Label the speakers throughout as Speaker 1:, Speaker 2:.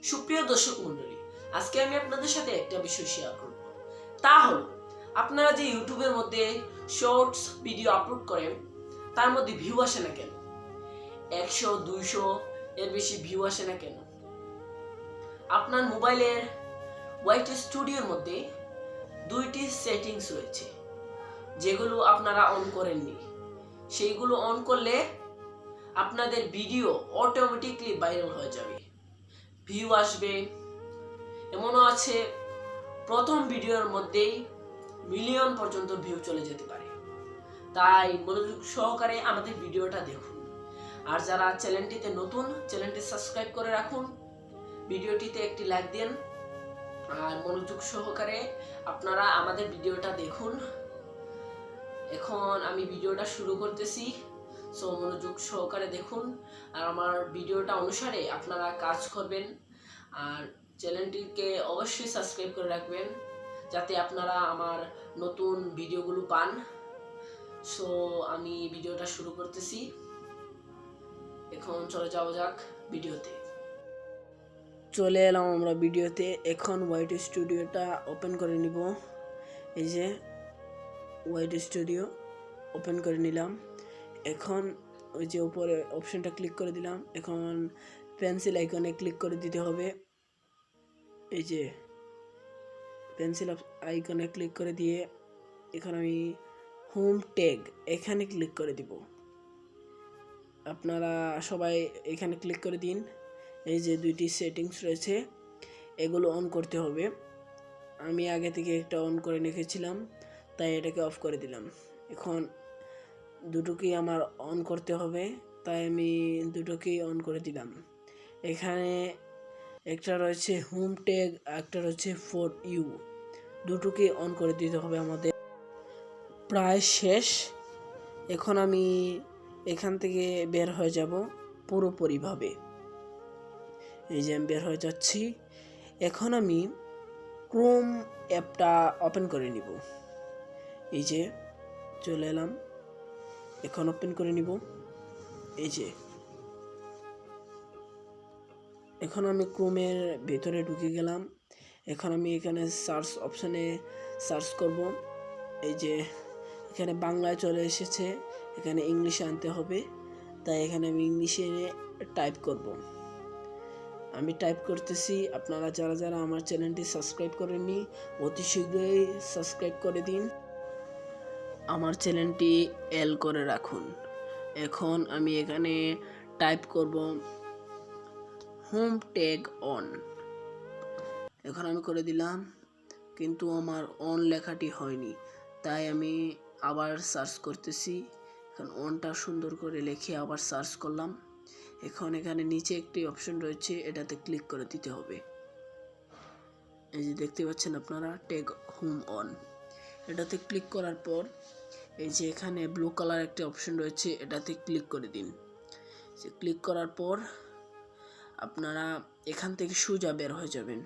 Speaker 1: সুপ্রিয় দর্শক মণ্ডলী, আজকে আমি আপনাদের সাথে একটা বিষয় শেয়ার করব। তা হলো, আপনারা যে ইউটিউবের মধ্যে শর্টস ভিডিও আপলোড করেন, তার মধ্যে ভিউ আসে না কেন? 100, 200 এর বেশি ভিউ আসে না কেন? আপনার মোবাইলের ওয়াইটি স্টুডিওর মধ্যে দুইটি সেটিংস রয়েছে, যেগুলো আপনারা অন করেননি। সেইগুলো অন করলে আপনাদের ভিডিও অটোমেটিকলি ভাইরাল হয়ে যাবে, ভিউ আসবে। এমনও আছে, প্রথম ভিডিওর মধ্যেই মিলিয়ন পর্যন্ত ভিউ চলে যেতে পারে। তাই মনোযোগ সহকারে আমাদের ভিডিওটা দেখুন। আর যারা চ্যানেলটিতে নতুন, চ্যানেলটি সাবস্ক্রাইব করে রাখুন, ভিডিওটিতে একটি লাইক দিন, আর মনোযোগ সহকারে আপনারা আমাদের ভিডিওটা দেখুন। এখন আমি ভিডিওটা শুরু করতেছি, সো মনোযোগ সহকারে দেখুন আর আমার ভিডিওটা অনুসারে আপনারা কাজ করবেন। আর চ্যানেলটিকে অবশ্যই সাবস্ক্রাইব করে রাখবেন, যাতে আপনারা আমার নতুন ভিডিওগুলো পান। সো আমি ভিডিওটা শুরু করতেছি, এখন চলে যাওয়া যাক ভিডিওতে। চলে এলাম আমরা ভিডিওতে। এখন ওয়াইটি স্টুডিওটা ওপেন করে নিব। এই যে ওয়াইটি স্টুডিও ওপেন করে নিলাম। এখন ওই যে উপরে অপশনটা ক্লিক করে দিলাম। এখন পেন্সিল আইকনে ক্লিক করে দিতে হবে। এই যে পেন্সিল আইকনে ক্লিক করে দিয়ে এখন আমি হোম ট্যাগ এখানে ক্লিক করে দিব। আপনারা সবাই এখানে ক্লিক করে দিন। এই যে দুইটি সেটিংস রয়েছে, এগুলো অন করতে হবে। আমি আগে থেকে একটা অন করে রেখেছিলাম, তাই এটাকে অফ করে দিলাম। এখন দুটোকেই আমার অন করতে হবে, তাই আমি দুটোকেই অন করে দিলাম। এখানে একটা রয়েছে হোম ট্যাগ, একটা রয়েছে ফর ইউ। দুটোকেই অন করে দিতে হবে আমাদের। প্রায় শেষ। এখন আমি এখান থেকে বের হয়ে যাব পুরোপুরিভাবে। এই যে আমি বের হয়ে যাচ্ছি। এখন আমি ক্রোম অ্যাপটা ওপেন করে নিব। এই যে চলে এলাম, এখন ওপেন করে নিব। এই যে এখন আমি ক্রোমের ভেতরে ঢুকে গেলাম। এখন আমি এখানে সার্চ অপশানে সার্চ করব। এই যে এখানে বাংলায় চলে এসেছে, এখানে ইংলিশে আনতে হবে, তাই এখানে আমি ইংলিশে টাইপ করব। আমি টাইপ করতেছি। আপনারা যারা যারা আমার চ্যানেলটি সাবস্ক্রাইব করেননি, অতি শীঘ্রই সাবস্ক্রাইব করে দিন, আমার চ্যানেলটি এল করে রাখুন। এখন আমি এখানে টাইপ করব হোম ট্যাগ অন। এখন আমি করে দিলাম, কিন্তু আমার অন লেখাটি হয়নি, তাই আমি আবার সার্চ করতেছি। এখন অনটা সুন্দর করে লিখে আবার সার্চ করলাম। এখন এখানে নিচে একটি অপশন রয়েছে, এটাতে ক্লিক করে দিতে হবে। এই যে দেখতে পাচ্ছেন আপনারা, ট্যাগ হোম অন। এটাতে ক্লিক করার পর এই যে এখানে ব্লু কালার একটা অপশন রয়েছে, এটাতে ক্লিক করে দিন। যে ক্লিক করার পর আপনারা এখান থেকে সোজা বের হয়ে যাবেন।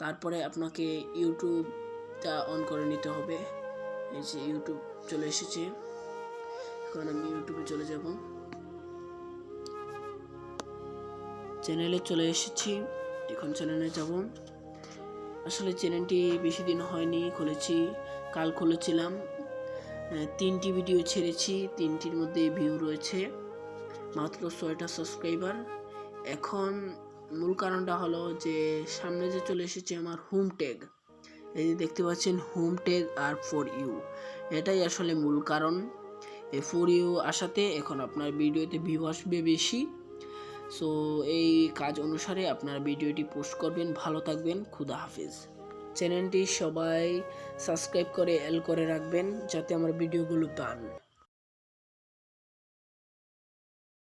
Speaker 1: তারপরে আপনাকে ইউটিউবটা অন করে নিতে হবে। এই যে ইউটিউব চলে এসেছে, এখন আমি ইউটিউবে চলে যাব। চ্যানেলে চলে এসেছি, এখন চ্যানেলে যাব। আসলে চ্যানেলটি বেশি দিন হয়নি খুলেছি, কাল খুলেছিলাম। 3টি ভিডিও ছেড়েছি, 3টির মধ্যে ভিউ রয়েছে মাত্র 6টা সাবস্ক্রাইবার। এখন মূল কারণটা হলো যে সামনে যে চলে এসেছে আমার হোম ট্যাগ, এই যে দেখতে পাচ্ছেন হোম ট্যাগ আর ফর ইউ, এটাই আসলে মূল কারণ। এই ফর ইউ আসাতে এখন আপনার ভিডিওতে ভিউ আসবে বেশি। সো এই কাজ অনুসারে আপনার ভিডিওটি পোস্ট করবেন। ভালো থাকবেন, খুদা হাফেজ। চ্যানেলটি সবাই সাবস্ক্রাইব করে এল করে রাখবেন, যাতে আমার ভিডিওগুলো পান।